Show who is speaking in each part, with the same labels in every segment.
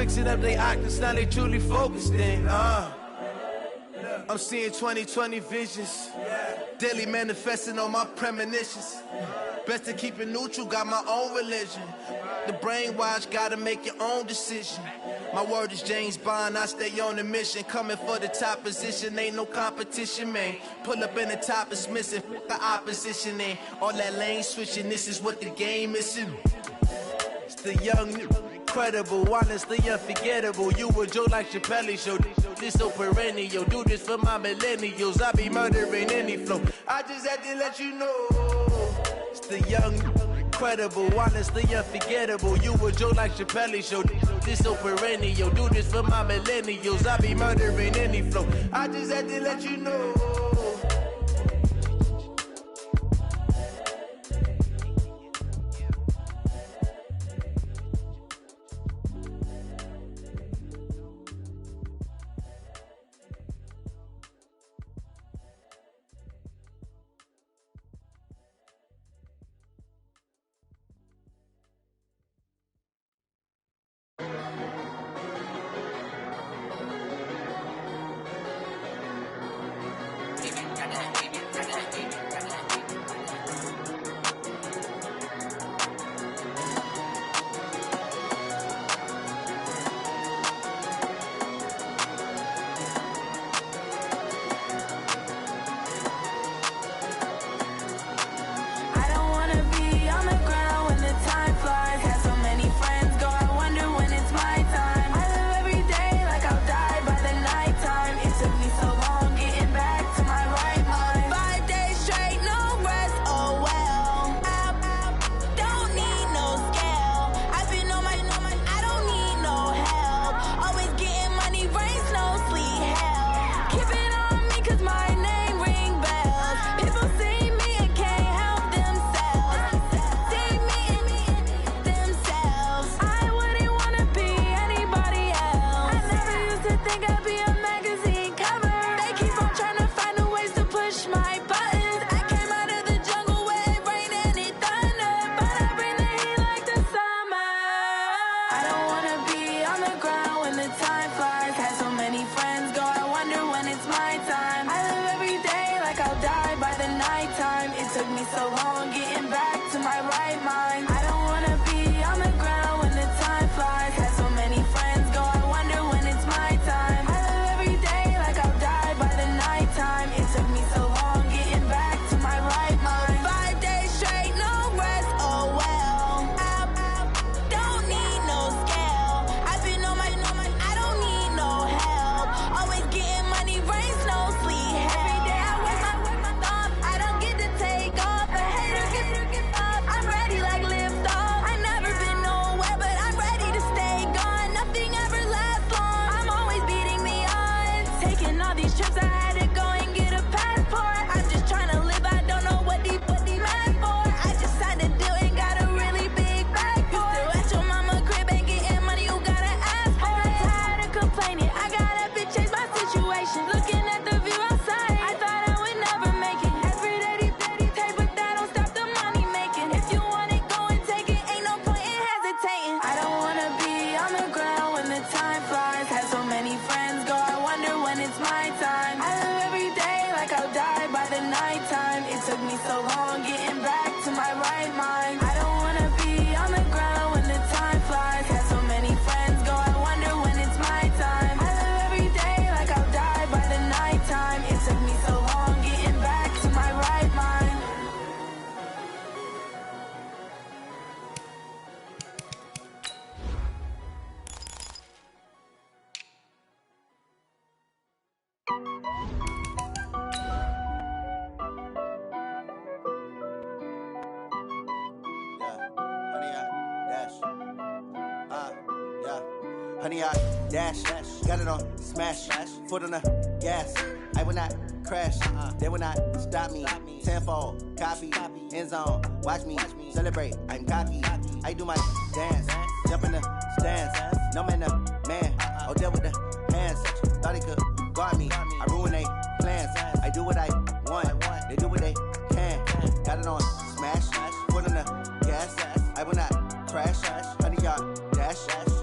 Speaker 1: fixing up they octaves, now they truly focused in. I'm seeing 2020 visions, daily manifesting on my premonitions. Best to keep it neutral, got my own religion. The brainwash, gotta make your own decision. My word is James Bond, I stay on a mission. Coming for the top position, ain't no competition, man. Pull up in the top, it's missing, the opposition ain't. All that lane switching, this is what the game is. It's the young, incredible, honestly unforgettable. You a Joe like Chappelle show, this so perennial. Do this for my millennials, I be murdering any flow. I just had to let you know. It's the young, incredible, honestly unforgettable. You a Joe like Chappelle show, this so perennial. Do this for my millennials, I be murdering any flow. I just had to let you know.
Speaker 2: Honey, I dash, got it on smash, foot on the gas. I will not crash, they will not stop me. Tenfold, copy, end zone, watch me celebrate. I'm cocky, I do my dance, jump in the stands. No man, man, oh deal with the hands. Thought he could guard me, I ruin they plans. I do what I want, they do what they can. Got it on smash, foot on the gas. I will not crash, honey, y'all dash,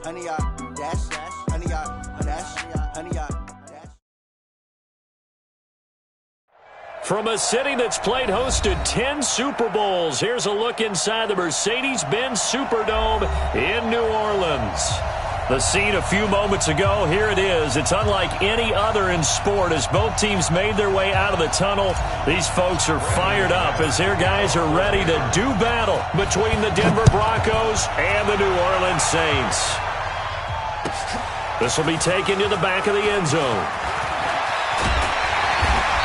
Speaker 2: honey, y'all dash.
Speaker 3: From a city that's played host to 10 Super Bowls, here's a look inside the Mercedes-Benz Superdome in New Orleans. The scene a few moments ago, here it is. It's unlike any other in sport as both teams made their way out of the tunnel. These folks are fired up as their guys are ready to do battle between the Denver Broncos and the New Orleans Saints. This will be taken to the back of the end zone.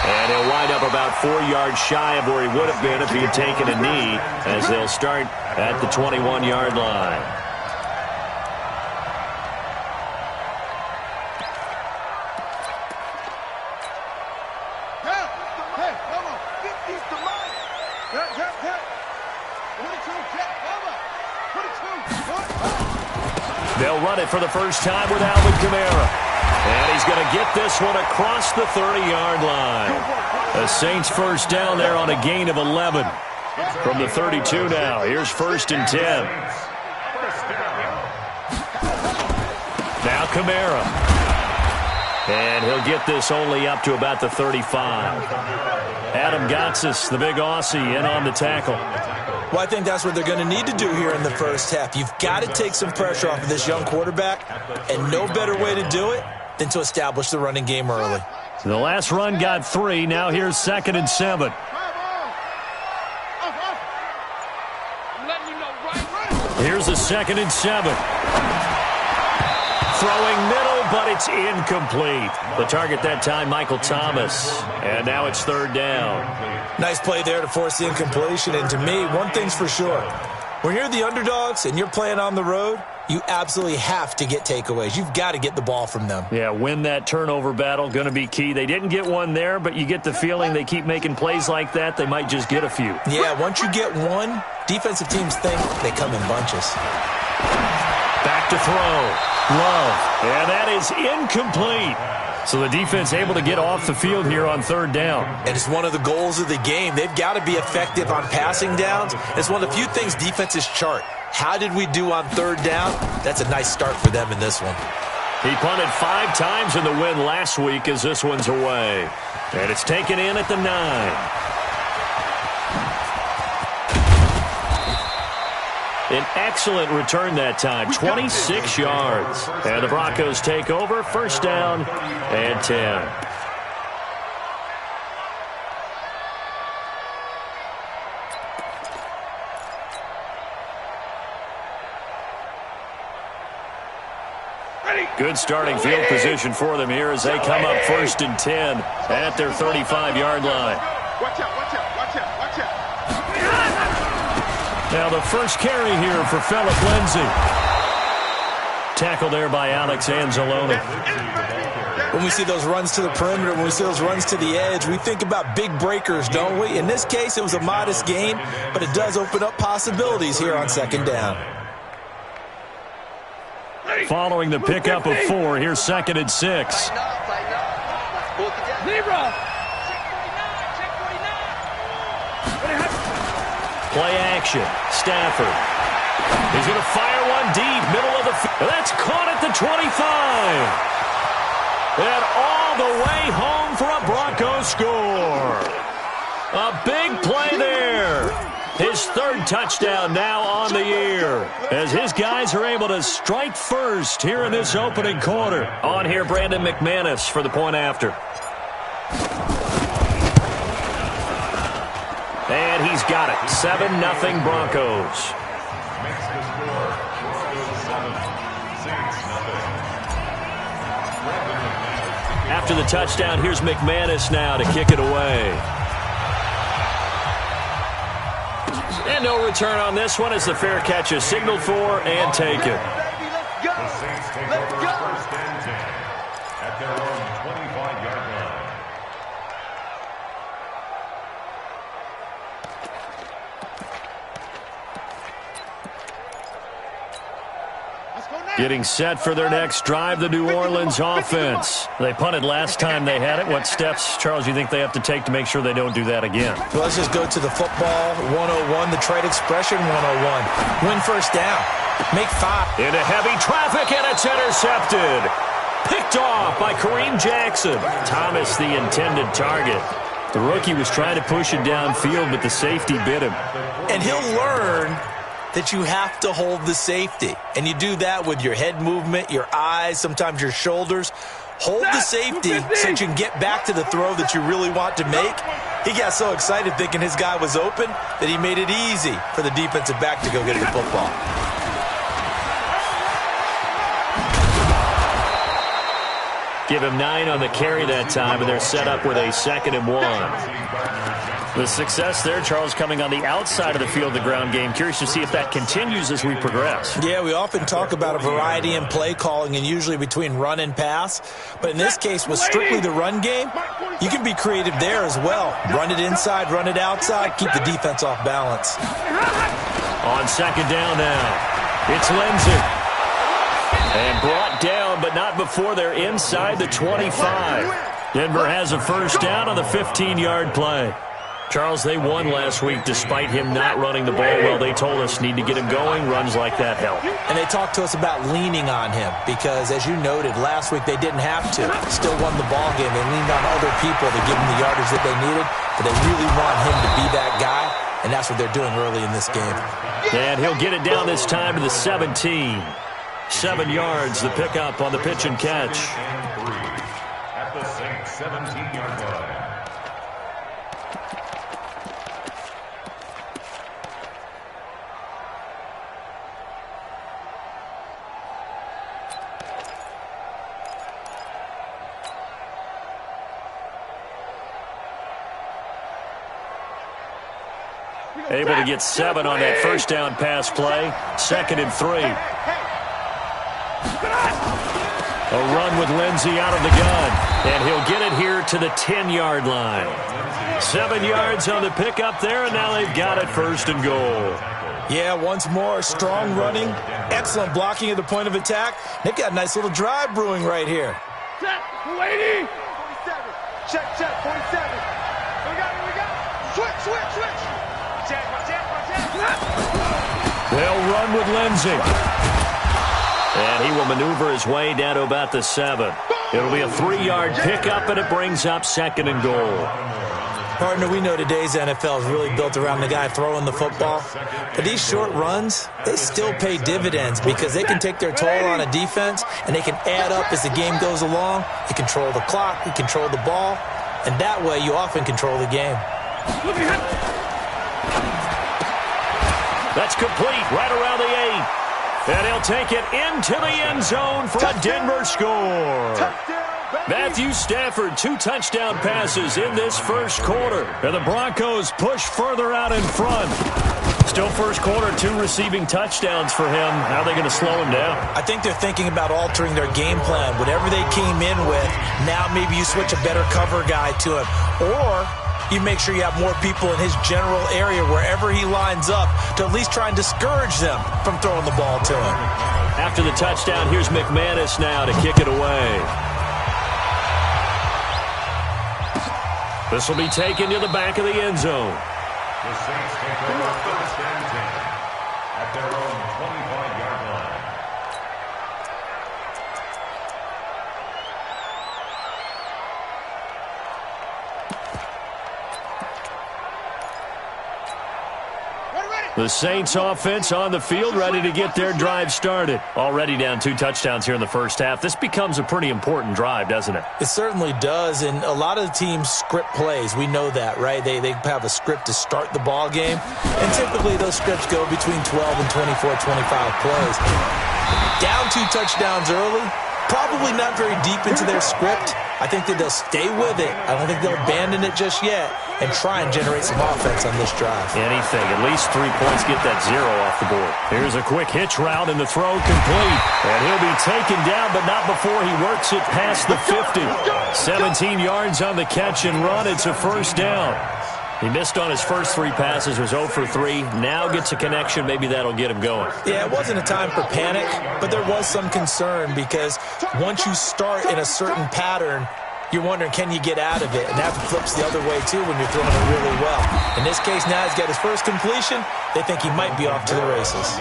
Speaker 3: And he'll wind up about 4 yards shy of where he would have been if he had taken a knee, as they'll start at the 21-yard line. They'll run it for the first time with Alvin Kamara. And he's going to get this one across the 30-yard line. The Saints first down there on a gain of 11. From the 32 now, here's 1st and 10. Now Kamara. And he'll get this only up to about the 35. Adam Gotsis, the big Aussie, in on the tackle.
Speaker 4: Well, I think that's what they're going to need to do here in the first half. You've got to take some pressure off of this young quarterback, and no better way to do it than to establish the running game early.
Speaker 3: The last run got 3. Now here's 2nd and 7. Here's a 2nd and 7. Throwing middle, but it's incomplete. The target that time, Michael Thomas. And now it's 3rd down.
Speaker 4: Nice play there to force the incompletion. And to me, one thing's for sure. When you're the underdogs and you're playing on the road, you absolutely have to get takeaways. You've got to get the ball from them.
Speaker 3: Yeah, win that turnover battle, going to be key. They didn't get one there, but you get the feeling they keep making plays like that, they might just get a few.
Speaker 4: Yeah, once you get one, defensive teams think they come in bunches.
Speaker 3: Back to throw. Love. And that is incomplete. So the defense able to get off the field here on 3rd down.
Speaker 4: And it's one of the goals of the game. They've got to be effective on passing downs. It's one of the few things defenses chart. How did we do on 3rd down? That's a nice start for them in this one.
Speaker 3: He punted 5 times in the win last week as this one's away. And it's taken in at the 9. An excellent return that time, 26 yards. And the Broncos take over, 1st down and 10. Good starting field position for them here as they come up 1st and 10 at their 35-yard line.
Speaker 5: Watch out, watch out, watch out, watch out.
Speaker 3: Now the first carry here for Phillip Lindsay. Tackle there by Alex Anzalone.
Speaker 4: When we see those runs to the perimeter, when we see those runs to the edge, we think about big breakers, don't we? In this case, it was a modest gain, but it does open up possibilities here on 2nd down.
Speaker 3: Following the pickup of 4, here's 2nd and 6. Play action. Stafford. He's going to fire one deep, middle of the field. That's caught at the 25. And all the way home for a Broncos score. A big play there. His 3rd touchdown now on the year as his guys are able to strike first here in this opening quarter. On here, Brandon McManus for the point after. And he's got it. 7-0 Broncos. After the touchdown, here's McManus now to kick it away. And no return on this one as the fair catch is signaled for and taken.
Speaker 5: The Saints take over 1st and 10 at their own 25-yard line.
Speaker 3: Getting set for their next drive, the New Orleans offense. They punted last time they had it. What steps, Charles, you think they have to take to make sure they don't do that again?
Speaker 4: Well, let's just go to the football 101, the trade expression 101. Win 1st down. Make 5.
Speaker 3: Into heavy traffic, and it's intercepted. Picked off by Kareem Jackson. Thomas, the intended target. The rookie was trying to push it downfield, but the safety bit him.
Speaker 4: And he'll learn that you have to hold the safety. And you do that with your head movement, your eyes, sometimes your shoulders. Hold the safety so you can get back to the throw that you really want to make. He got so excited thinking his guy was open that he made it easy for the defensive back to go get the football.
Speaker 3: Give him 9 on the carry that time, and they're set up with a 2nd and 1. The success there, Charles, coming on the outside of the field, the ground game. Curious to see if that continues as we progress.
Speaker 4: Yeah, we often talk about a variety in play calling and usually between run and pass. But in this case, with strictly the run game, you can be creative there as well. Run it inside, run it outside, keep the defense off balance.
Speaker 3: On 2nd down now, it's Lindsey. And brought down, but not before they're inside the 25. Denver has a 1st down on the 15-yard play. Charles, they won last week despite him not running the ball well. They told us need to get him going. Runs like that help.
Speaker 4: And they talked to us about leaning on him because, as you noted, last week they didn't have to. Still won the ball game. They leaned on other people to give them the yardage that they needed, but they really want him to be that guy, and that's what they're doing early in this game.
Speaker 3: And he'll get it down this time to the 17. 7 yards, the pickup on the pitch and catch.
Speaker 5: At the Saints 17-yard line.
Speaker 3: Able to get 7 on that 1st down pass play. 2nd and 3. A run with Lindsey out of the gun. And he'll get it here to the 10-yard line. 7 yards on the pickup there, and now they've got it 1st and goal.
Speaker 4: Yeah, once more, strong running, excellent blocking at the point of attack. They've got a nice little drive brewing right here.
Speaker 6: Check, 280. 47. Check, 47. We got it. Switch. Check.
Speaker 3: They'll run with Lindsey. And he will maneuver his way down to about the 7. It'll be a 3-yard pickup, and it brings up 2nd and goal.
Speaker 4: Partner, we know today's NFL is really built around the guy throwing the football. But these short runs, they still pay dividends because they can take their toll on a defense, and they can add up as the game goes along. You control the clock, you control the ball, and that way you often control the game.
Speaker 3: That's complete right around the 8. And he'll take it into the end zone for a Denver score. Matthew Stafford, 2 touchdown passes in this 1st quarter. And the Broncos push further out in front. Still 1st quarter, 2 receiving touchdowns for him. How are they going to slow him down?
Speaker 4: I think they're thinking about altering their game plan. Whatever they came in with, now maybe you switch a better cover guy to him. Or you make sure you have more people in his general area wherever he lines up to at least try and discourage them from throwing the ball to him.
Speaker 3: After the touchdown, here's McManus now to kick it away. This will be taken to the back of the end zone.
Speaker 5: The Saints take over 1st and 10 at their own 25-yard line.
Speaker 3: The Saints offense on the field, ready to get their drive started. Already down 2 touchdowns here in the 1st half. This becomes a pretty important drive, doesn't it?
Speaker 4: It certainly does, and a lot of the teams script plays. We know that, right? They have a script to start the ball game, and typically those scripts go between 12 and 24, 25 plays. Down 2 touchdowns early, probably not very deep into their script. I think that they'll stay with it. I don't think they'll abandon it just yet and try and generate some offense on this drive.
Speaker 3: Anything. At least 3 points, get that 0 off the board. Here's a quick hitch route, and the throw complete. And he'll be taken down, but not before he works it past the 50. 17 yards on the catch and run. It's a 1st down. He missed on his first 3 passes, was 0 for 3. Now gets a connection. Maybe that'll get him going.
Speaker 4: Yeah, it wasn't a time for panic, but there was some concern because once you start in a certain pattern, you're wondering, can you get out of it? And that flips the other way, too, when you're throwing it really well. In this case, now he's got his first completion. They think he might be off to the races.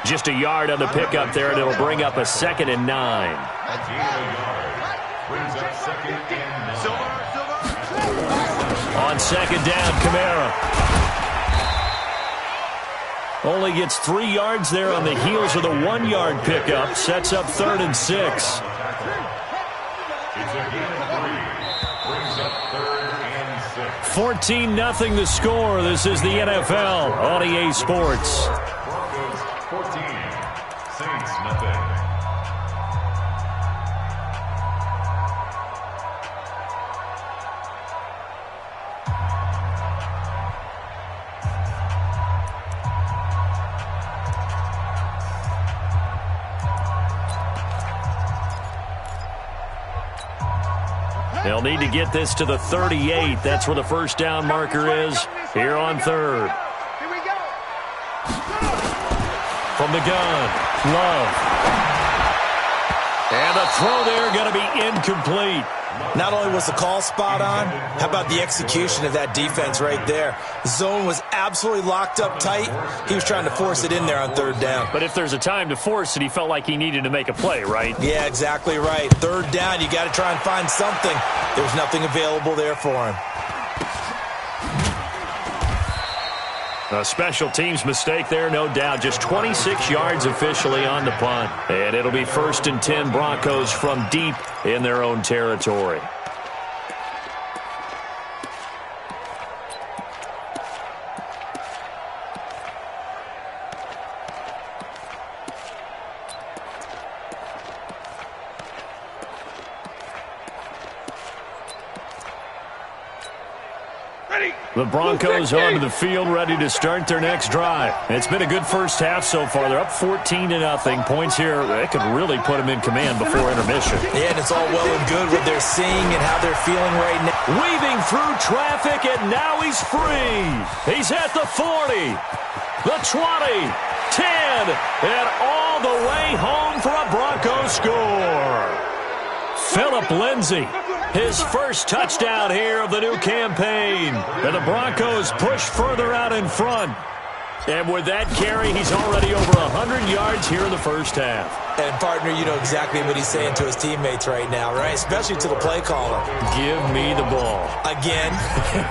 Speaker 3: Just a yard on the pickup there, and it'll bring up a 2nd and 9.
Speaker 5: Brings up 2nd and 9.
Speaker 3: On second down, Kamara. Only gets 3 yards there on the heels of the 1-yard pickup. Sets up 3rd and 6.
Speaker 5: It's a gain of 3. Brings up 3rd and 6.
Speaker 3: 14-0 the score. This is the NFL on EA Sports.
Speaker 5: Broncos 14. Saints nothing.
Speaker 3: They'll need to get this to the 38. That's where the first down marker is here on 3rd.
Speaker 6: Here we go.
Speaker 3: From the gun, Love. And the throw there going to be incomplete.
Speaker 4: Not only was the call spot on, how about the execution of that defense right there? The zone was absolutely locked up tight. He was trying to force it in there on 3rd down.
Speaker 3: But if there's a time to force it, he felt like he needed to make a play, right?
Speaker 4: Yeah, exactly right. 3rd down, you got to try and find something. There's nothing available there for him.
Speaker 3: A special teams mistake there, no doubt. Just 26 yards officially on the punt. And it'll be 1st and 10 Broncos from deep in their own territory. The Broncos onto the field, ready to start their next drive. It's been a good first half so far. They're up 14-0. Points here, that could really put them in command before intermission.
Speaker 4: Yeah, and it's all well and good what they're seeing and how they're feeling right now.
Speaker 3: Weaving through traffic, and now he's free. He's at the 40, the 20, 10, and all the way home for a Broncos score. Phillip Lindsay, his first touchdown here of the new campaign. And the Broncos push further out in front. And with that carry, he's already over 100 yards here in the first half.
Speaker 4: And, partner, you know exactly what he's saying to his teammates right now, right? Especially to the play caller.
Speaker 3: Give me the ball.
Speaker 4: Again,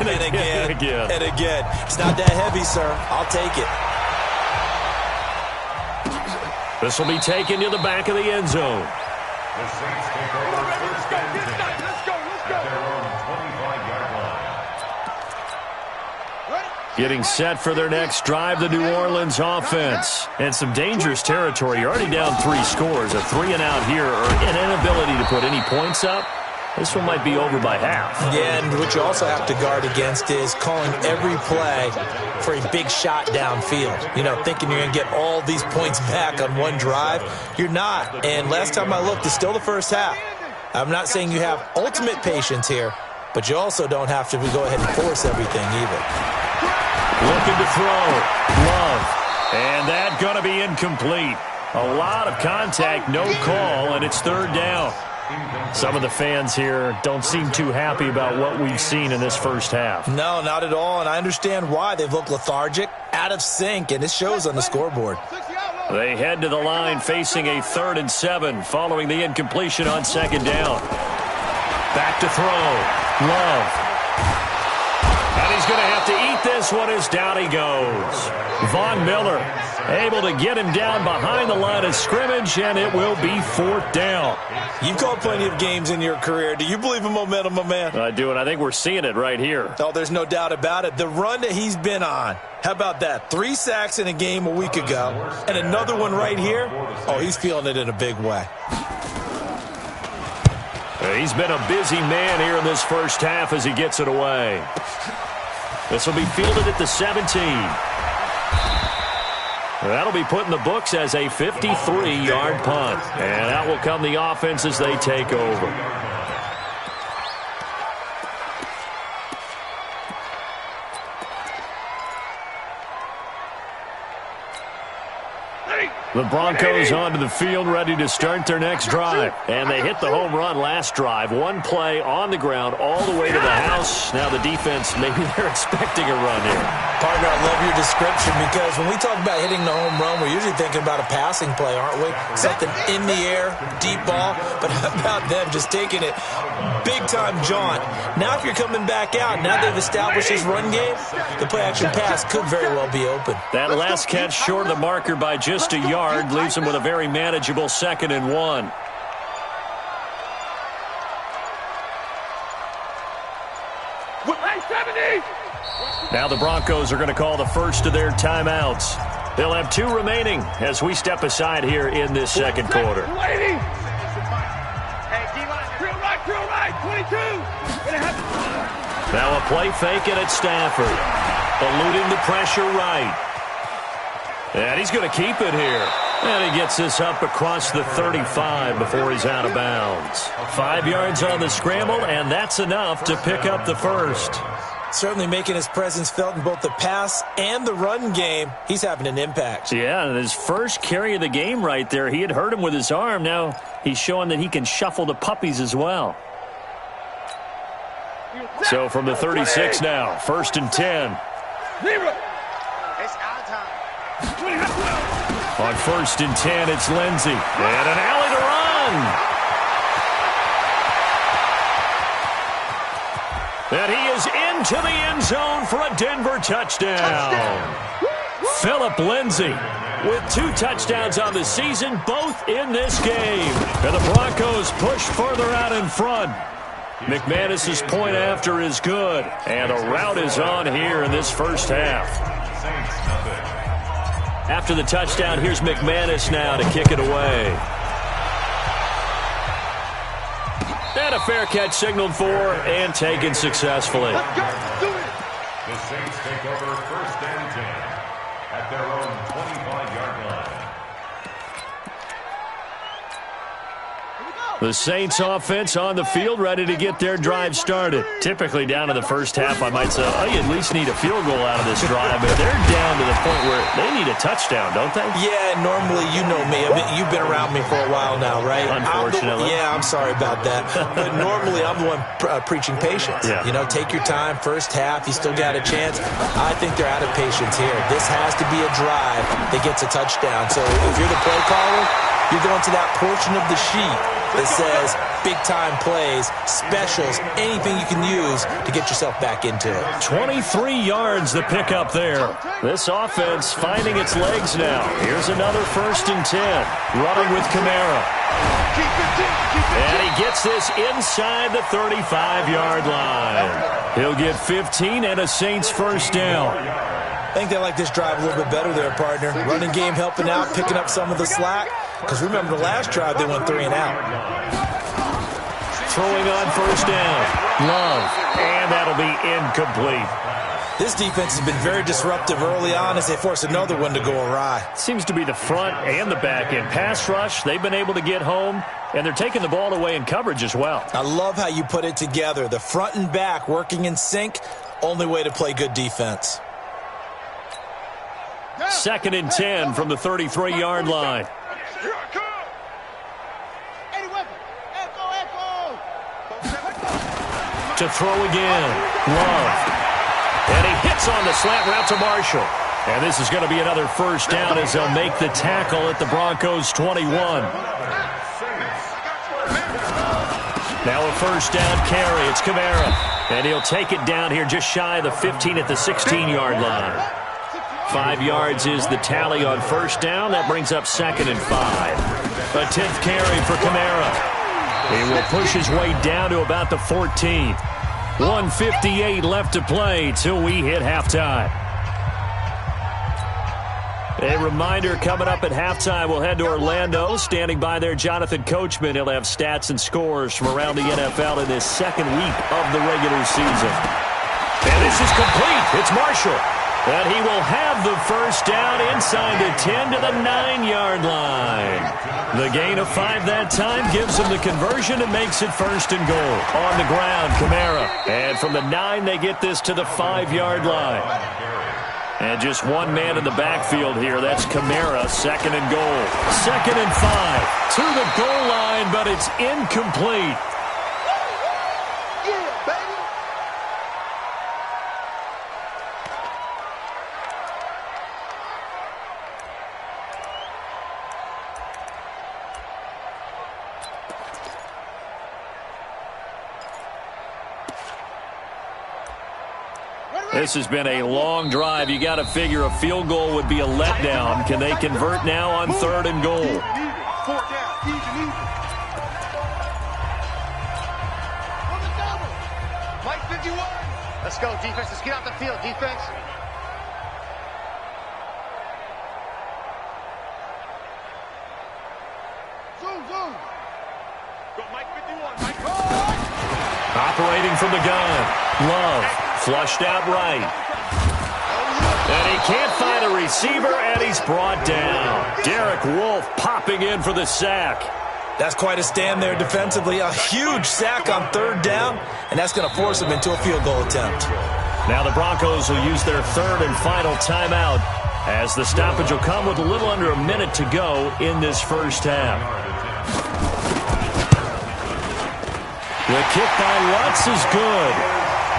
Speaker 4: and again,
Speaker 3: and again.
Speaker 4: and again. It's not that heavy, sir. I'll take it.
Speaker 3: This will be taken to the back of the end zone.
Speaker 5: The Saints take over 1st and 10.
Speaker 6: Let's go.
Speaker 5: At their own 25-yard line.
Speaker 3: Getting set for their next drive, the New Orleans offense. And some dangerous territory. You're already down 3 scores. A 3-and-out here, or an inability to put any points up. This one might be over by half.
Speaker 4: Yeah, and what you also have to guard against is calling every play for a big shot downfield. You know, thinking you're going to get all these points back on one drive. You're not. And last time I looked, it's still the first half. I'm not saying you have ultimate patience here, but you also don't have to go ahead and force everything either.
Speaker 3: Looking to throw. Love. And that going to be incomplete. A lot of contact, no call, and it's 3rd down. Some of the fans here don't seem too happy about what we've seen in this first half.
Speaker 4: No, not at all, and I understand why. They've looked lethargic, out of sync, and it shows on the scoreboard.
Speaker 3: They head to the line facing a 3rd and 7 following the incompletion on 2nd down. Back to throw. Love. And he's going to have to eat this one as down he goes. Von Miller able to get him down behind the line of scrimmage, and it will be 4th down.
Speaker 4: You've called plenty of games in your career. Do you believe in momentum, my man?
Speaker 3: I do, and I think we're seeing it right here.
Speaker 4: Oh, there's no doubt about it. The run that he's been on, how about that? 3 sacks in a game a week ago, and another one right here. Oh, he's feeling it in a big way.
Speaker 3: He's been a busy man here in this first half as he gets it away. This will be fielded at the 17. That'll be put in the books as a 53-yard punt. And out will come the offense as they take over. The Broncos onto the field, ready to start their next drive. And they hit the home run last drive. One play on the ground all the way to the house. Now the defense, maybe they're expecting a run here.
Speaker 4: Partner, I love your description because when we talk about hitting the home run, we're usually thinking about a passing play, aren't we? Something in the air, deep ball. But how about them just taking it big-time jaunt? Now if you're coming back out, now they've established this run game, the play-action pass could very well be open.
Speaker 3: That last catch short of the marker by just a yard leaves him with a very manageable 2nd and 1. Now the Broncos are going to call the first of their timeouts. They'll have 2 remaining as we step aside here in this second quarter.
Speaker 6: Hey, D-line, drill right, 22.
Speaker 3: Now a play fake and it's Stafford. Eluding the pressure right. And he's going to keep it here. And he gets this up across the 35 before he's out of bounds. 5 yards on the scramble, and that's enough to pick up the first.
Speaker 4: Certainly making his presence felt in both the pass and the run game. He's having an impact.
Speaker 3: Yeah, and his first carry of the game right there, he had hurt him with his arm. Now he's showing that he can shuffle the puppies as well. So from the 36 now, 1st and 10.
Speaker 6: It's our time.
Speaker 3: On 1st and 10, it's Lindsey. And an alley to run. And he is into the end zone for a Denver touchdown. Phillip Lindsay with 2 touchdowns on the season, both in this game. And the Broncos push further out in front. McManus's point after is good. And a rout is on here in this first half. After the touchdown, here's McManus now to kick it away. And a fair catch signaled for and taken successfully.
Speaker 5: The Saints take over 1st and 10 at their own 25-yard line.
Speaker 3: The Saints offense on the field, ready to get their drive started. Typically down to the first half, I might say, oh, you at least need a field goal out of this drive. But they're down to the point where they need a touchdown, don't they?
Speaker 4: Yeah, normally, you know me. I mean, you've been around me for a while now, right?
Speaker 3: Unfortunately.
Speaker 4: I'm sorry about that. But normally, I'm the one preaching patience.
Speaker 3: Yeah.
Speaker 4: You know, take your time. First half, you still got a chance. I think they're out of patience here. This has to be a drive that gets a touchdown. So if you're the play caller, you're going to that portion of the sheet that says big-time plays, specials, anything you can use to get yourself back into it.
Speaker 3: 23 yards the pickup there. This offense finding its legs now. Here's another 1st and 10. Running with Kamara. And he gets this inside the 35-yard line. He'll get 15 and a Saints first down.
Speaker 4: I think they like this drive a little bit better there, partner. Running game helping out, picking up some of the slack. Because remember, the last drive, they went 3 and out.
Speaker 3: Throwing on 1st down. Love. And that'll be incomplete.
Speaker 4: This defense has been very disruptive early on as they force another one to go awry.
Speaker 3: Seems to be the front and the back end. Pass rush, they've been able to get home, and they're taking the ball away in coverage as well.
Speaker 4: I love how you put it together. The front and back working in sync, only way to play good defense.
Speaker 3: 2nd and 10 from the 33-yard line. To throw again. Love. And he hits on the slant route to Marshall. And this is going to be another 1st down as they'll make the tackle at the Broncos' 21. Now a 1st down carry. It's Kamara. And he'll take it down here just shy of the 15 at the 16-yard line. 5 yards is the tally on 1st down. That brings up 2nd and 5. A 10th carry for Kamara. He will push his way down to about the 14. 1:58 left to play till we hit halftime. A reminder, coming up at halftime, we'll head to Orlando. Standing by there, Jonathan Coachman. He'll have stats and scores from around the NFL in this 2nd week of the regular season. And this is complete. It's Marshall. And he will have the 1st down inside the 10 to the 9-yard line. The gain of 5 that time gives him the conversion and makes it 1st and goal. On the ground, Kamara. And from the 9, they get this to the 5-yard line. And just one man in the backfield here. That's Kamara, 2nd and goal. 2nd and 5 to the goal line, but it's incomplete.
Speaker 6: Yeah, baby.
Speaker 3: This has been a long drive. You got to figure a field goal would be a letdown. Can they convert now on 3rd and goal?
Speaker 6: 4 down, easy. Mike 51. Let's go, defense. Let's get out the field, defense. Zoom. Go, Mike 51. Mike.
Speaker 3: Operating from the gun. Love. Flushed out right. And he can't find a receiver, and he's brought down. Derek Wolfe popping in for the sack.
Speaker 4: That's quite a stand there defensively. A huge sack on 3rd down, and that's going to force him into a field goal attempt.
Speaker 3: Now the Broncos will use their 3rd and final timeout as the stoppage will come with a little under a minute to go in this first half. The kick by Lutz is good.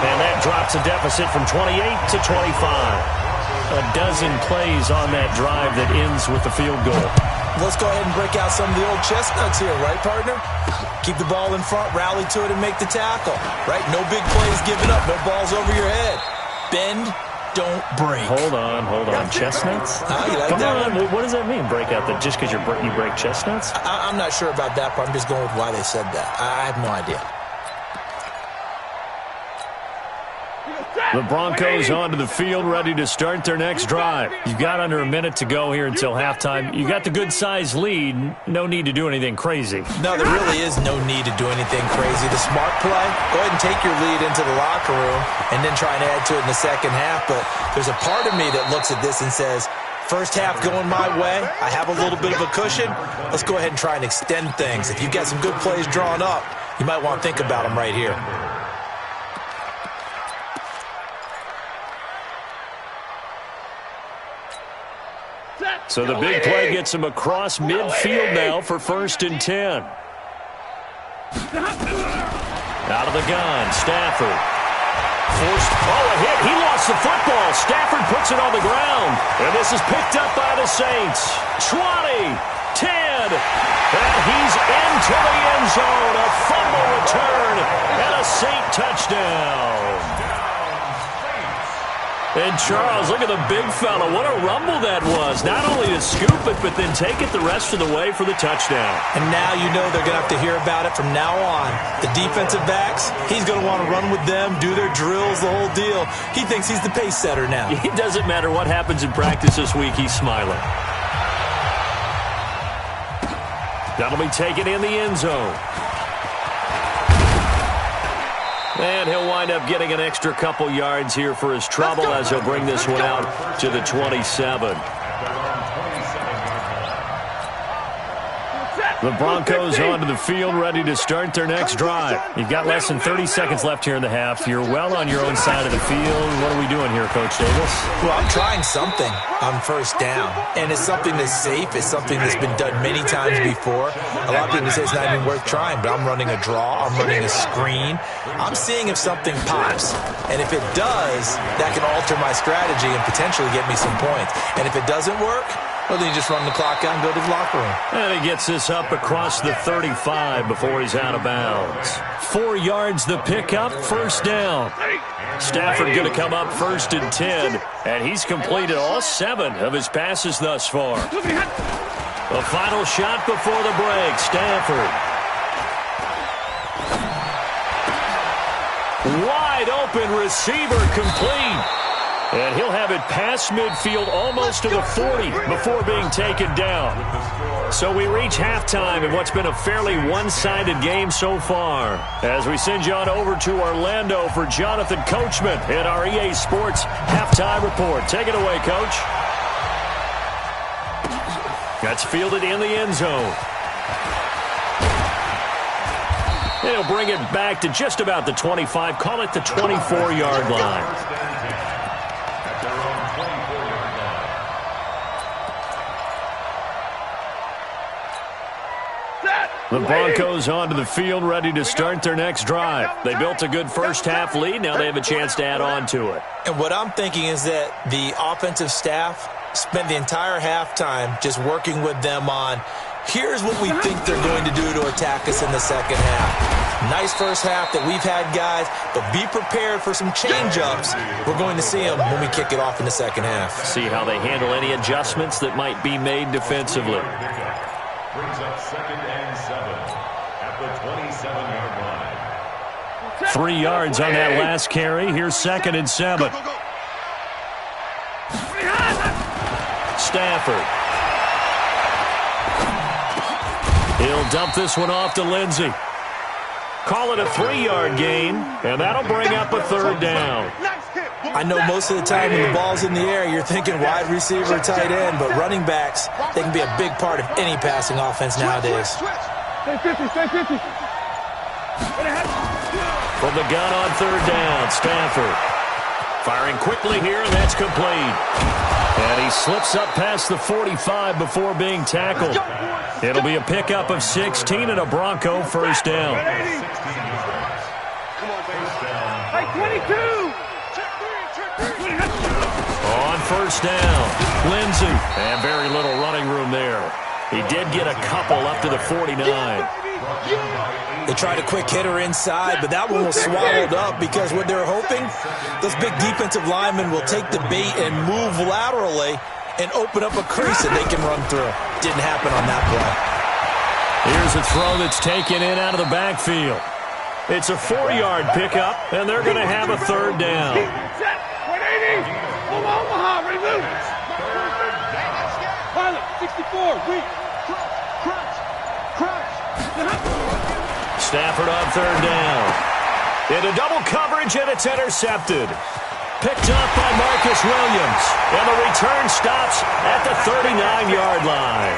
Speaker 3: And that drops a deficit from 28 to 25. A dozen plays on that drive that ends with the field goal.
Speaker 4: Let's go ahead and break out some of the old chestnuts here, right, partner? Keep the ball in front, rally to it, and make the tackle, right? No big plays given up, no balls over your head. Bend, don't break.
Speaker 3: Hold on. Chestnuts?
Speaker 4: You like that one?
Speaker 3: What does that mean, break out? That just because you break chestnuts?
Speaker 4: I'm not sure about that, but I'm just going with why they said that. I have no idea.
Speaker 3: The Broncos onto the field, ready to start their next drive. You've got under a minute to go here until halftime. You got the good-sized lead. No need to do anything crazy.
Speaker 4: No, there really is no need to do anything crazy. The smart play, go ahead and take your lead into the locker room and then try and add to it in the second half. But there's a part of me that looks at this and says, first half going my way. I have a little bit of a cushion. Let's go ahead and try and extend things. If you've got some good plays drawn up, you might want to think about them right here.
Speaker 3: So the big play gets him across midfield now for 1st and 10. Out of the gun, Stafford. A hit. He lost the football. Stafford puts it on the ground. And this is picked up by the Saints. 20, 10, and he's into the end zone. A fumble return and a Saint touchdown. And Charles, look at the big fella. What a rumble that was. Not only to scoop it, but then take it the rest of the way for the touchdown.
Speaker 4: And now you know they're going to have to hear about it from now on. The defensive backs, he's going to want to run with them, do their drills, the whole deal. He thinks he's the pace setter now.
Speaker 3: It doesn't matter what happens in practice this week. He's smiling. That'll be taken in the end zone. And he'll wind up getting an extra couple yards here for his trouble as he'll bring this one out to the 27. The Broncos onto the field, ready to start their next drive. You've got less than 30 seconds left here in the half. You're well on your own side of the field. What are we doing here, Coach Davis?
Speaker 4: Well, I'm trying something on 1st down, and it's something that's safe. It's something that's been done many times before. A lot of people say it's not even worth trying, but I'm running a draw. I'm running a screen. I'm seeing if something pops, and if it does, that can alter my strategy and potentially get me some points. And if it doesn't work, well, then you just run the clock out and go to the locker room.
Speaker 3: And he gets this up across the 35 before he's out of bounds. 4 yards the pickup, 1st down. Stafford going to come up 1st and 10, and he's completed all 7 of his passes thus far. The final shot before the break, Stafford. Wide open receiver complete. And he'll have it past midfield almost to the 40 before being taken down. So we reach halftime in what's been a fairly one-sided game so far. As we send you on over to Orlando for Jonathan Coachman in our EA Sports Halftime Report. Take it away, Coach. That's fielded in the end zone. He'll bring it back to just about the 25. Call it the 24-yard line. The Broncos onto the field, ready to start their next drive. They built a good first-half lead. Now they have a chance to add on to it.
Speaker 4: And what I'm thinking is that the offensive staff spent the entire halftime just working with them on, here's what we think they're going to do to attack us in the second half. Nice first half that we've had, guys, but be prepared for some change-ups. We're going to see them when we kick it off in the second half.
Speaker 3: See how they handle any adjustments that might be made defensively.
Speaker 5: Brings up 2nd and 7 at the 27-yard line.
Speaker 3: 3 yards on that last carry. Here's 2nd and 7. Stafford. He'll dump this one off to Lindsey. Call it a 3-yard gain, and that'll bring up a 3rd down.
Speaker 4: I know most of the time when the ball's in the air, you're thinking wide receiver, tight end, but running backs, they can be a big part of any passing offense nowadays.
Speaker 3: From the gun on 3rd down, Stafford. Firing quickly here, and that's complete. And he slips up past the 45 before being tackled. It'll be a pickup of 16 and a Bronco first down.
Speaker 6: Come on, baby. Hey, 22!
Speaker 3: On first down, Lindsey. And very little running room there. He did get a couple up to the 49.
Speaker 4: They tried a quick hitter inside, but that one was swallowed up because what they're hoping, those big defensive linemen will take the bait and move laterally and open up a crease that they can run through. Didn't happen on that play.
Speaker 3: Here's a throw that's taken in out of the backfield. It's a 4-yard pickup, and they're going to have a 3rd down.
Speaker 6: 180! Omaha, ready to move! Pilot, 64, weak. Crunch.
Speaker 3: Stafford on 3rd down. Into double coverage, and it's intercepted. Picked up by Marcus Williams. And the return stops at the 39-yard line.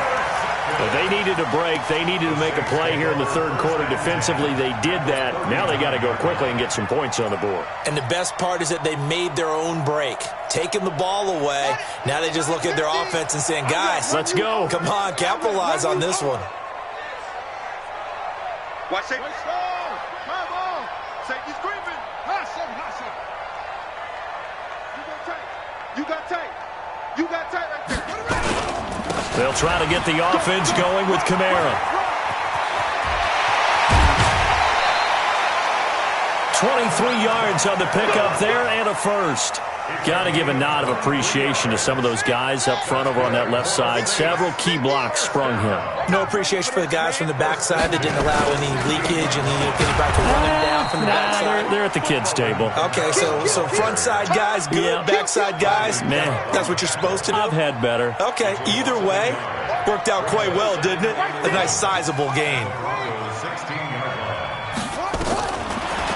Speaker 3: Well, they needed a break. They needed to make a play here in the 3rd quarter. Defensively, they did that. Now they got to go quickly and get some points on the board.
Speaker 4: And the best part is that they made their own break. Taking the ball away. Now they just look at their offense and saying, guys,
Speaker 3: let's go.
Speaker 4: Come on, capitalize on this one.
Speaker 6: Watch it. My ball. Safety's creeping. Hot seven. You got tight right there.
Speaker 3: They'll try to get the offense going with Kamara. 23 yards on the pickup there and a first. Got to give a nod of appreciation to some of those guys up front over on that left side. Several key blocks sprung him.
Speaker 4: No appreciation for the guys from the backside that didn't allow any leakage and anybody to run him down from the backside.
Speaker 3: They're at the kids' table.
Speaker 4: Okay, so front side guys good, yeah. Backside guys,
Speaker 3: man,
Speaker 4: that's what you're supposed to do?
Speaker 3: I've had better.
Speaker 4: Okay, either way, worked out quite well, didn't it? A nice sizable gain.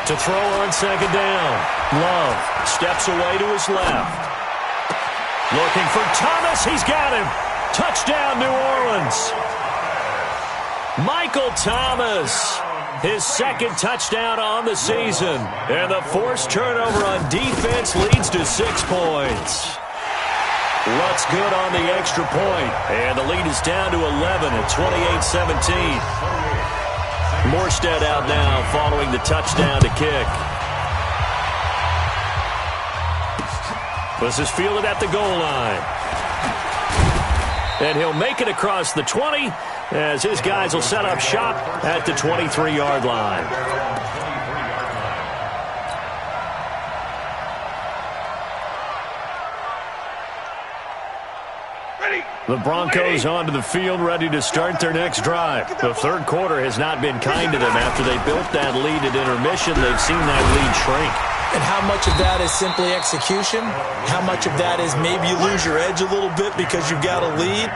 Speaker 3: To throw on 2nd down. Love steps away to his left. Looking for Thomas. He's got him. Touchdown, New Orleans. Michael Thomas. His 2nd touchdown on the season. And the forced turnover on defense leads to 6 points. Looks good on the extra point. And the lead is down to 11 at 28-17. Morstead out now following the touchdown to kick. This is fielded at the goal line. And he'll make it across the 20 as his guys will set up shop at the 23-yard line. The Broncos onto the field, ready to start their next drive. The 3rd quarter has not been kind to them. After they built that lead at intermission, they've seen that lead shrink.
Speaker 4: And how much of that is simply execution? How much of that is maybe you lose your edge a little bit because you've got a lead?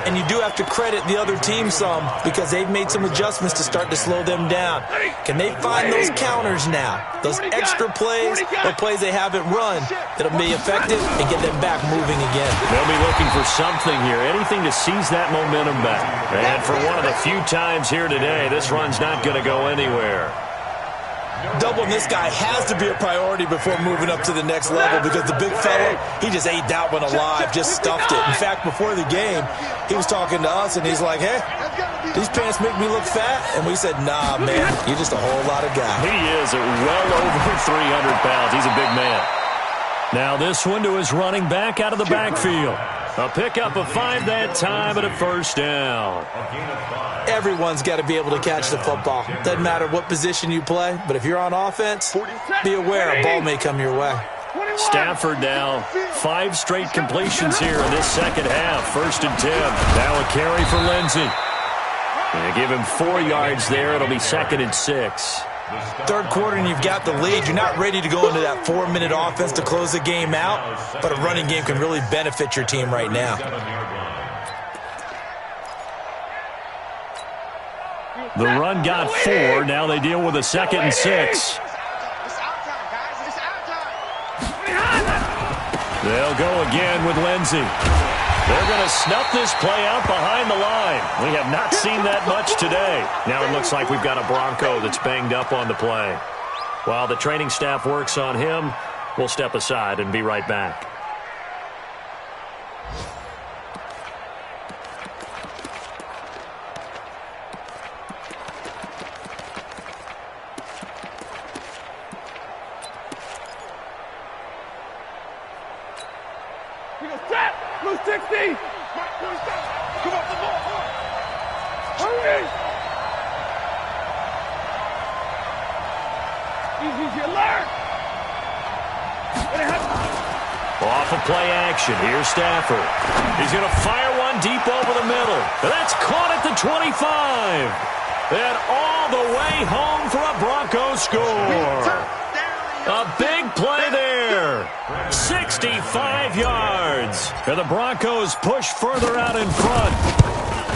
Speaker 4: And you do have to credit the other team some because they've made some adjustments to start to slow them down. Can they find those counters now? Those extra plays or plays they haven't run that'll be effective and get them back moving again.
Speaker 3: They'll be looking for something here, anything to seize that momentum back. And for one of the few times here today, this run's not going to go anywhere.
Speaker 4: Doubling this guy has to be a priority before moving up to the next level because the big fella, he just ate that one alive, just stuffed it. In fact, before the game, he was talking to us, and he's like, hey, these pants make me look fat? And we said, nah, man, you're just a whole lot of guy.
Speaker 3: He is at well over 300 pounds. He's a big man. Now this one to his running back out of the backfield. A pickup of 5 that time and a first down.
Speaker 4: Everyone's got to be able to catch the football. Doesn't matter what position you play, but if you're on offense, be aware a ball may come your way.
Speaker 3: Stafford now, 5 straight completions here in this second half. 1st and 10. Now a carry for Lindsey. They give him 4 yards there. It'll be 2nd and 6.
Speaker 4: Third quarter and you've got the lead. You're not ready to go into that 4-minute offense to close the game out, but a running game can really benefit your team right now.
Speaker 3: The run got 4. Now they deal with a 2nd and 6. They'll go again with Lindsey. They're going to snuff this play out behind the line. We have not seen that much today. Now it looks like we've got a Bronco that's banged up on the play. While the training staff works on him, we'll step aside and be right back.
Speaker 6: Blue 60! Come on, the ball! Hurry! Easy, alert!
Speaker 3: Off of play action, here's Stafford. He's going to fire one deep over the middle. That's caught at the 25. And all the way home for a Broncos score. A big play there. 65 yards. And the Broncos push further out in front.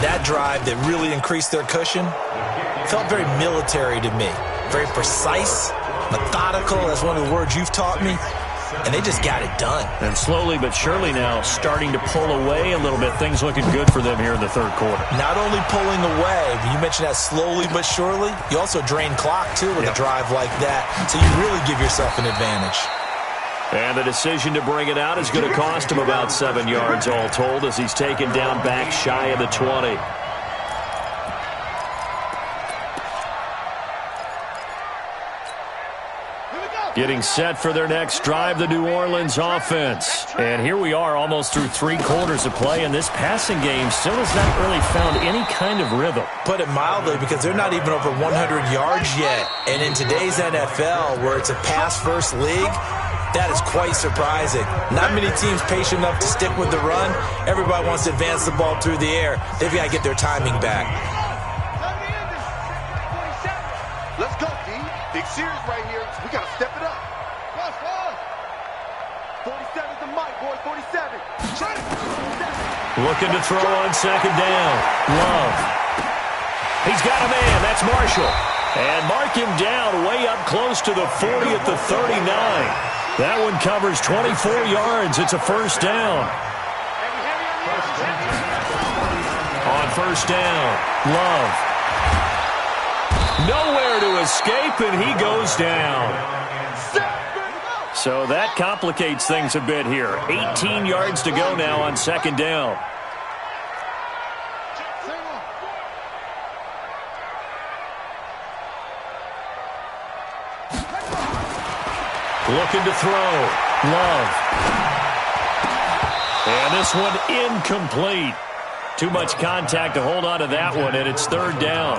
Speaker 4: That drive that really increased their cushion felt very military to me. Very precise, methodical. That's one of the words you've taught me. And they just got it done.
Speaker 3: And slowly but surely now starting to pull away a little bit. Things looking good for them here in the third quarter.
Speaker 4: Not only pulling away, but you mentioned that slowly but surely. You also drain clock, too, with a drive like that. So you really give yourself an advantage.
Speaker 3: And the decision to bring it out is going to cost him about 7 yards all told as he's taken down back shy of the 20. Getting set for their next drive, the New Orleans offense. And here we are almost through 3 quarters of play, and this passing game still has not really found any kind of rhythm.
Speaker 4: Put it mildly, because they're not even over 100 yards yet. And in today's NFL, where it's a pass-first league, that is quite surprising. Not many teams patient enough to stick with the run. Everybody wants to advance the ball through the air. They've got to get their timing back.
Speaker 6: Let's go, D. Big series right here. We got to step it up. 47's the mic, boys. 47. Shut it.
Speaker 3: Looking to throw on second down. Love. He's got a man. That's Marshall. And mark him down way up close to the 40 at the 39. That one covers 24 yards. It's a first down. On first down, Love. Nowhere to escape, and he goes down. So that complicates things a bit here. 18 yards to go now on second down. Looking to throw. Love. And this one incomplete. Too much contact to hold on to that one, and it's third down.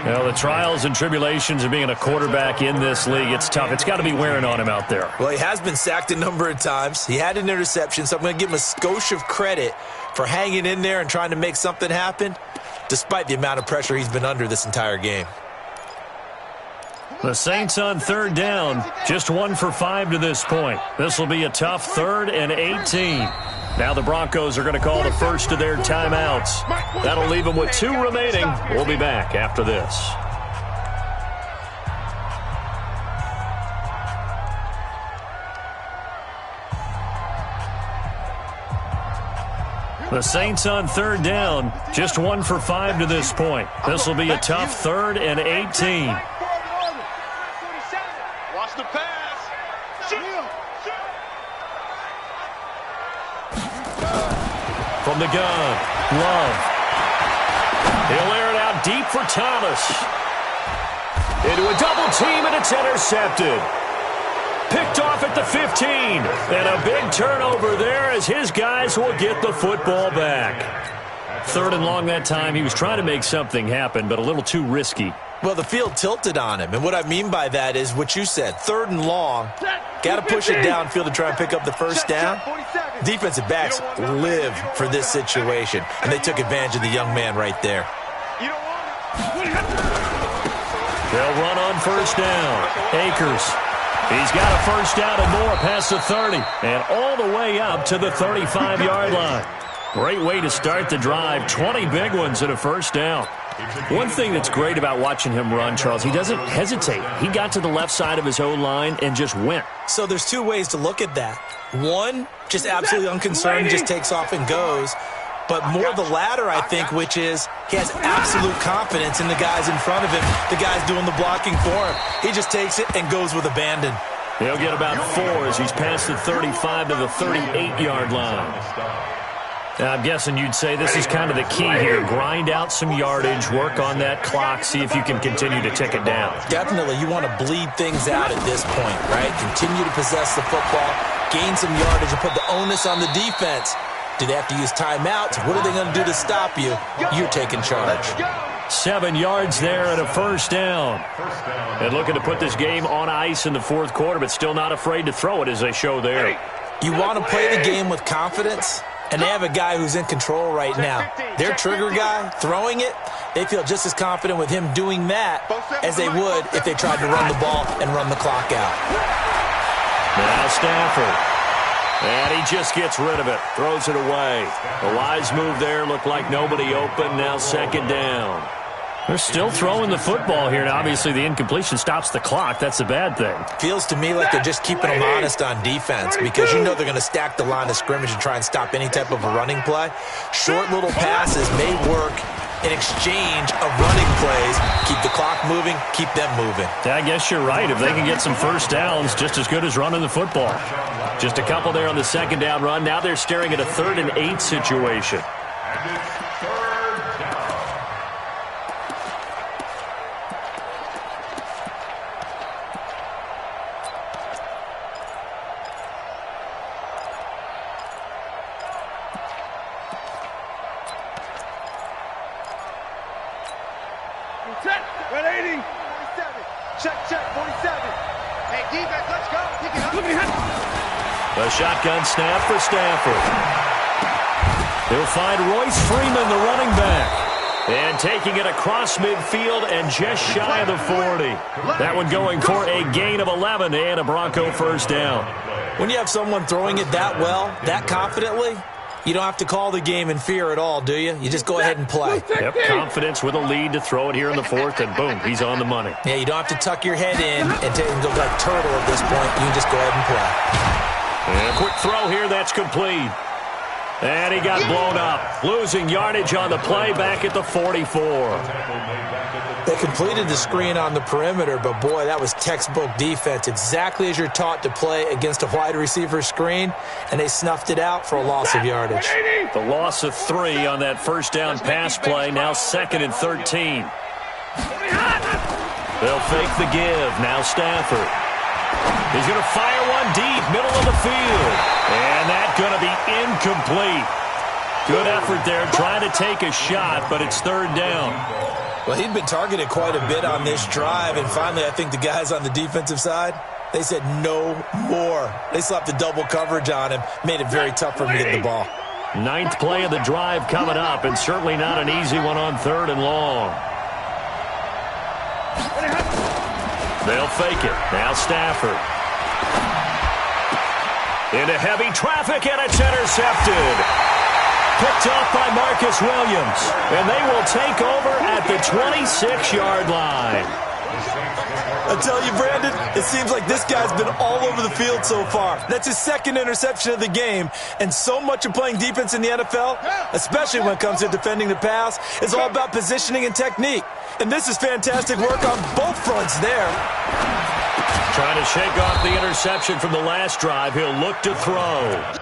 Speaker 3: Now, the trials and tribulations of being a quarterback in this league, it's tough. It's got to be wearing on him out there.
Speaker 4: Well, he has been sacked a number of times. He had an interception, so I'm going to give him a skosh of credit for hanging in there and trying to make something happen, despite the amount of pressure he's been under this entire game.
Speaker 3: The Saints on third down, just 1 for 5 to this point. This will be a tough 3rd and 18. Now the Broncos are going to call the first of their timeouts. That'll leave them with 2 remaining. We'll be back after this. The Saints on third down, just 1 for 5 to this point. This will be a tough 3rd and 18.
Speaker 6: Watch the pass.
Speaker 3: From the gun, Love. He'll air it out deep for Thomas. Into a double team, and it's intercepted. Picked off at the 15. And a big turnover there as his guys will get the football back. 3rd and long that time. He was trying to make something happen, but a little too risky.
Speaker 4: Well, the field tilted on him, and what I mean by that is what you said, 3rd and long. Got to push it downfield to try and pick up the first down. Defensive backs live for this situation, and they took advantage of the young man right there.
Speaker 3: They'll run on 1st down. Akers. He's got a 1st down and more past the 30, and all the way up to the 35-yard line. Great way to start the drive. 20 big ones and a 1st down. One thing that's great about watching him run, Charles, he doesn't hesitate. He got to the left side of his O-line and just went.
Speaker 4: So there's 2 ways to look at that. One, just absolutely unconcerned, just takes off and goes. But more the latter, I think, which is he has absolute confidence in the guys in front of him, the guys doing the blocking for him. He just takes it and goes with abandon.
Speaker 3: He'll get about 4 as he's past the 35 to the 38-yard line. Now, I'm guessing you'd say this is kind of the key here. Grind out some yardage, work on that clock, see if you can continue to tick it down.
Speaker 4: Definitely. You want to bleed things out at this point, right? Continue to possess the football, gain some yardage, and put the onus on the defense. Do they have to use timeouts? What are they going to do to stop you? You're taking charge.
Speaker 3: 7 yards there and a 1st down. And looking to put this game on ice in the 4th quarter, but still not afraid to throw it as they show there.
Speaker 4: You want to play the game with confidence? And they have a guy who's in control right now. Their trigger guy, throwing it, they feel just as confident with him doing that as they would if they tried to run the ball and run the clock out.
Speaker 3: Now Stafford. And he just gets rid of it, throws it away. A wise move there, looked like nobody open, now 2nd down. They're still throwing the football here, and obviously the incompletion stops the clock. That's a bad thing.
Speaker 4: Feels to me like they're just keeping them honest on defense because you know they're going to stack the line of scrimmage and try and stop any type of a running play. Short little passes may work in exchange of running plays. Keep the clock moving, keep them moving.
Speaker 3: I guess you're right. If they can get some 1st downs, just as good as running the football. Just a couple there on the 2nd down run. Now they're staring at a 3rd and 8 situation.
Speaker 6: Check, 180. 47. Check, 47. Hey, defense, let's go. Pick it up.
Speaker 3: A shotgun snap for Stafford. He'll find Royce Freeman, the running back. And taking it across midfield and just shy of the 40. That one going for a gain of 11 and a Bronco 1st down.
Speaker 4: When you have someone throwing it that well, that confidently, you don't have to call the game in fear at all, do you? You just go ahead and play.
Speaker 3: Yep, confidence with a lead to throw it here in the 4th, and boom, he's on the money.
Speaker 4: Yeah, you don't have to tuck your head in and go like turtle at this point. You can just go ahead and play.
Speaker 3: And a quick throw here, that's complete. And he got blown up. Losing yardage on the play back at the 44.
Speaker 4: They completed the screen on the perimeter, but boy, that was textbook defense. Exactly as you're taught to play against a wide receiver screen, and they snuffed it out for a loss of yardage.
Speaker 3: The loss of 3 on that 1st down pass play, now 2nd and 13. They'll fake the give, now Stafford. He's going to fire one deep, middle of the field. And that's going to be incomplete. Good effort there, trying to take a shot, but it's 3rd down.
Speaker 4: Well, he'd been targeted quite a bit on this drive, and finally I think the guys on the defensive side, they said no more. They slapped the double coverage on him, made it very tough for him to get the ball.
Speaker 3: 9th play of the drive coming up, and certainly not an easy one on 3rd and long. They'll fake it. Now Stafford. Into heavy traffic, and it's intercepted. Picked off by Marcus Williams. And they will take over at the 26-yard line.
Speaker 4: I tell you, Brandon, it seems like this guy's been all over the field so far. That's his 2nd interception of the game. And so much of playing defense in the NFL, especially when it comes to defending the pass, is all about positioning and technique. And this is fantastic work on both fronts there.
Speaker 3: Trying to shake off the interception from the last drive. He'll look to throw.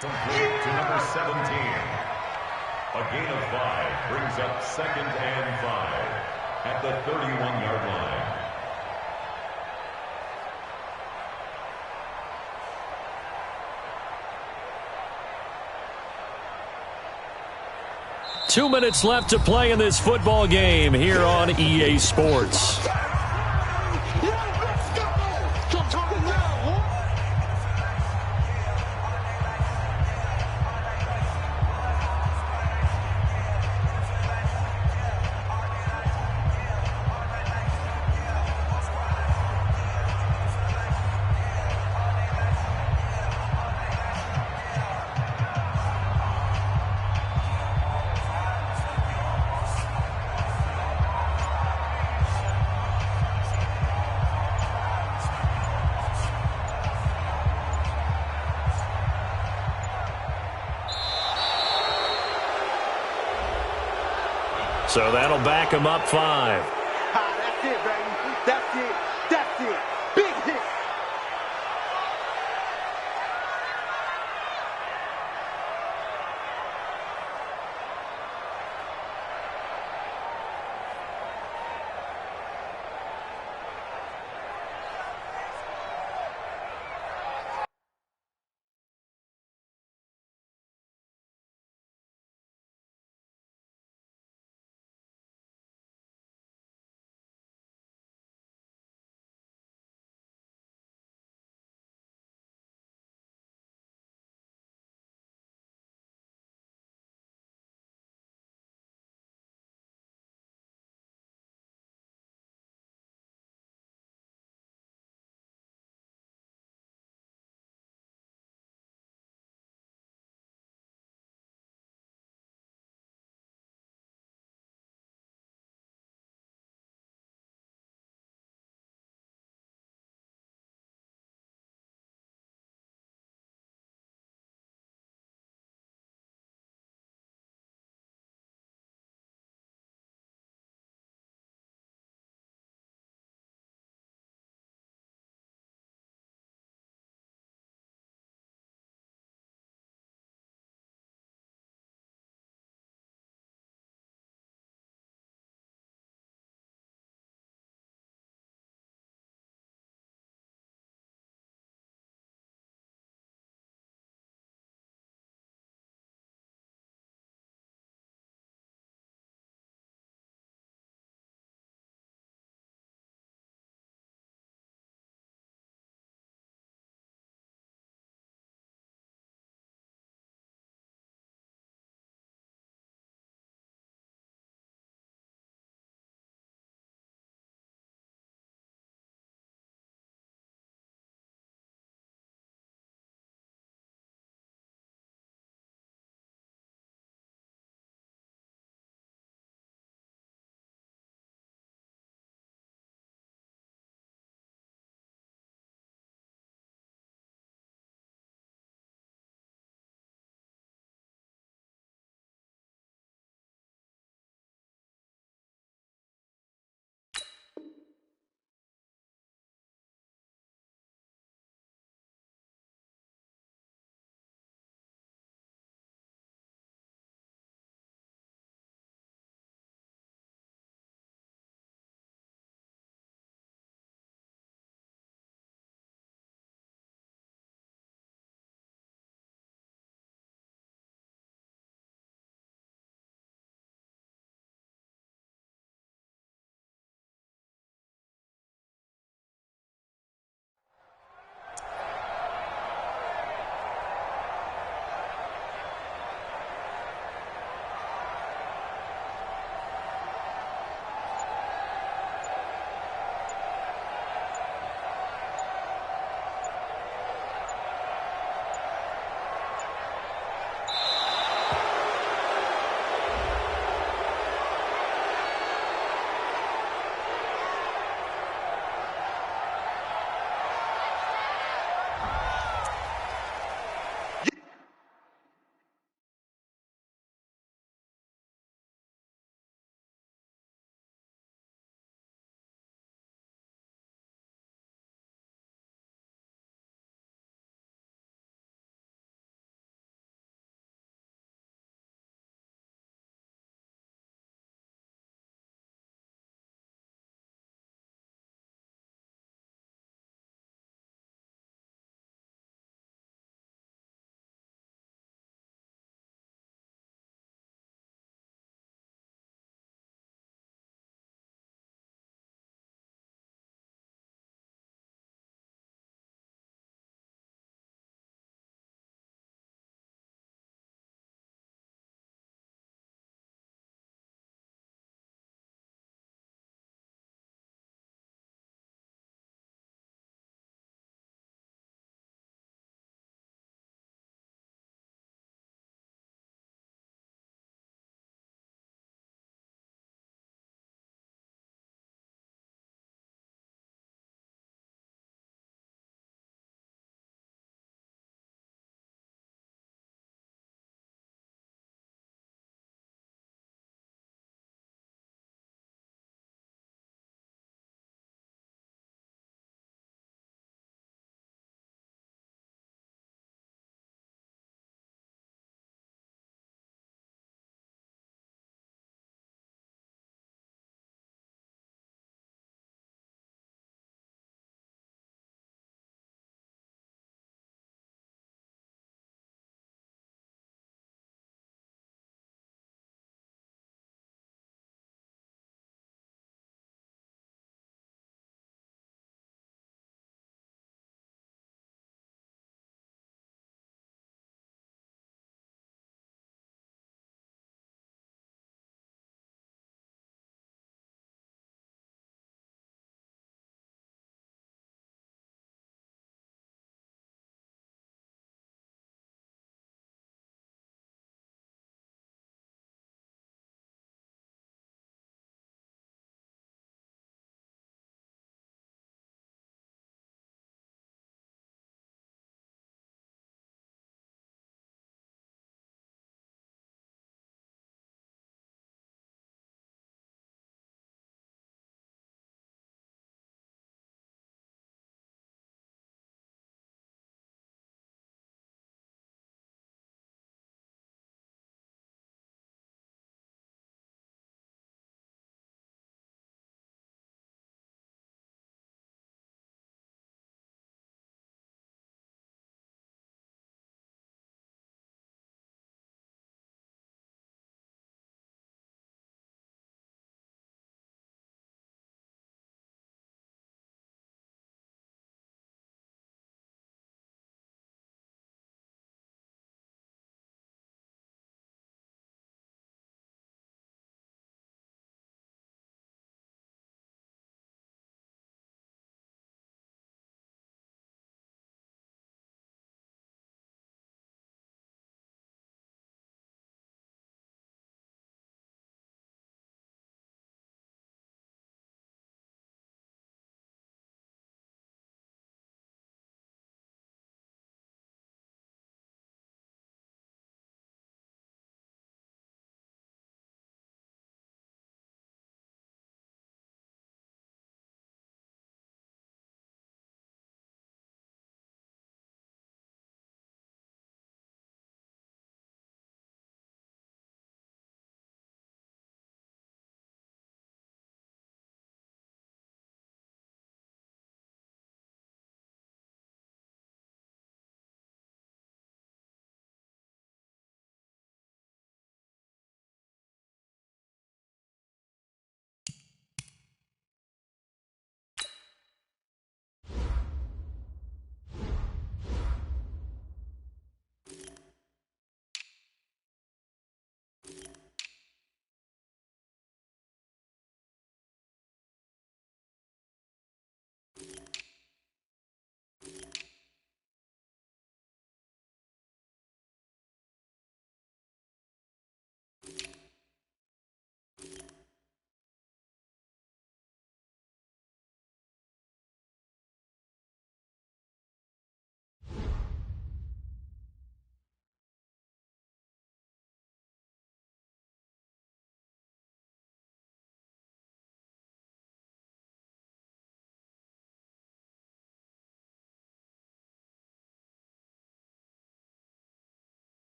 Speaker 5: Complete to number 17. A gain of 5 brings up 2nd and 5 at the 31-yard line.
Speaker 3: Two minutes left to play in this football game here on EA Sports. So that'll back him up 5.
Speaker 6: That's it, baby. That's it. That's it. Big hit.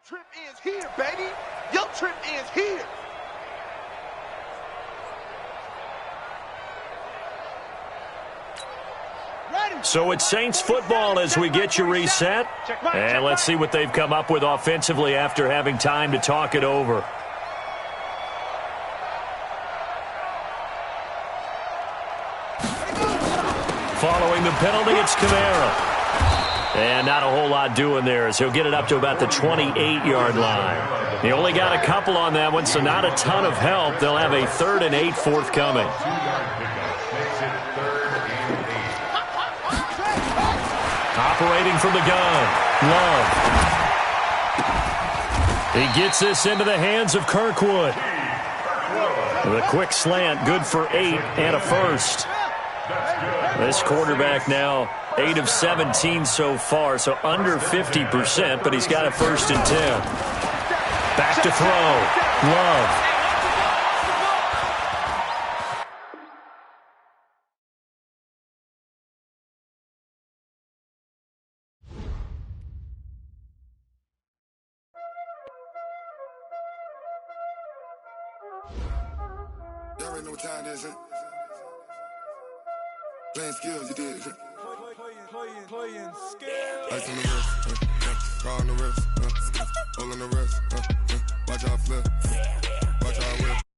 Speaker 6: trip ends here, baby. Your trip ends here.
Speaker 3: So it's Saints football as we get you reset. And let's see what they've come up with offensively after having time to talk it over. Following the penalty, it's Kamara. And not a whole lot doing there as he'll get it up to about the 28-yard line. He only got a couple on that one, so not a ton of help. They'll have a 3rd and 8 forthcoming. Operating from the gun, Love. He gets this into the hands of Kirkwood. With a quick slant, good for 8 and a first. This quarterback now 8 of 17 so far, so under 50%, but he's got a 1st and 10. Back to throw, Love.
Speaker 7: Y'all already know what time it is, huh? Playing skills, you did, huh? Playing skills. Ice on the wrist, car on the wrist, all on the wrist, watch out flip, watch out whip.